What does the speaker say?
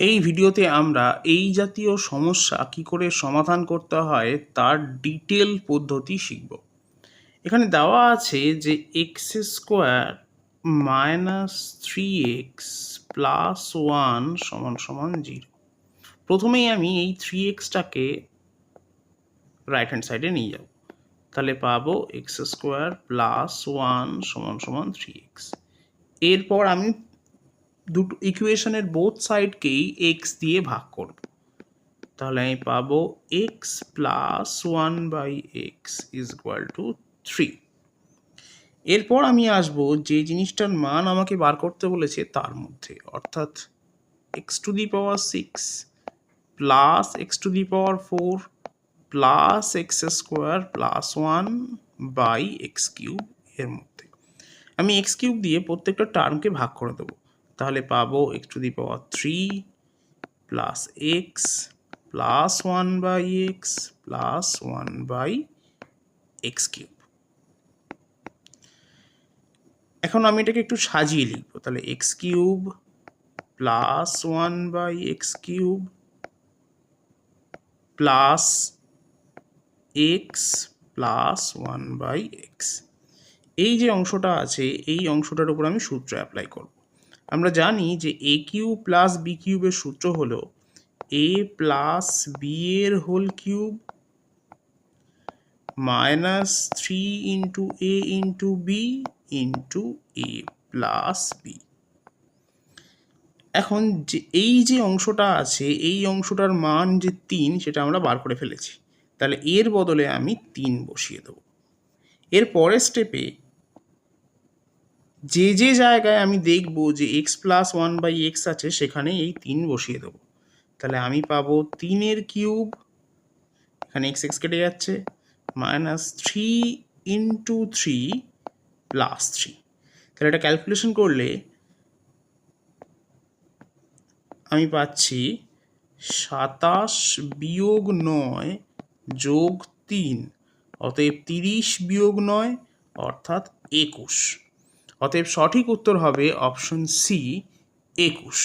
এই ভিডিওতে আমরা এই জাতীয় সমস্যা কি করে সমাধান করতে হয় তার ডিটেল পদ্ধতি শিখব। এখানে দেওয়া আছে যে x square minus three x plus one সমান সমান জিরো। প্রথমেই আমি এই থ্রি এক্সটাকে রাইট হ্যান্ড সাইডে নিয়ে যাব, তাহলে পাবো এক্স স্কোয়ার প্লাস ওয়ান সমান সমান থ্রি এক্স। এরপর আমি দুটো ইকুয়েশনের বোথ সাইডকেই এক্স দিয়ে ভাগ করব, তাহলে আমি পাবো x plus one by x is equal to three. এরপর আমি আসব যে জিনিসটার মান আমাকে বার করতে বলেছে তার মধ্যে, অর্থাৎ x to the power six plus x to the power four plus x square plus one by x cube. এর মধ্যে আমি এক্স কিউব দিয়ে প্রত্যেকটা টার্মকে ভাগ করে দেবো, তাহলে পাবো x to the power three plus x plus one by x plus one by x cube. এখন আমি এটাকে একটু সাজিয়ে লিখবো, তাহলে x cube plus one by x cube plus x plus one by x. এই যে অংশটা আছে এই অংশটার উপর আমি সূত্র অ্যাপ্লাই করব। আমরা জানি যে এ কিউব প্লাস বি কিউবের সূত্র হলো এ প্লাস বি এর whole cube minus three into A into B into A plus B. এখন যে এই যে অংশটা আছে এই অংশটার মান যে তিন সেটা আমরা বার করে ফেলেছি, তাহলে এর বদলে আমি তিন বসিয়ে দেবো। এর পরের স্টেপে যে যে জায়গায় আমি দেখব যে x plus one by x আছে সেখানে এই তিন বসিয়ে দেবো, তাহলে আমি পাবো তিনের কিউব, এখানে এক্স এক্স কেটে যাচ্ছে, minus three into three plus three. তাহলে এটা ক্যালকুলেশন করলে আমি পাচ্ছি 27 বিয়োগ 9 যোগ 3, অতএব 30 বিয়োগ 9 অর্থাৎ 21। অতএব সঠিক উত্তর হবে অপশন সি 21।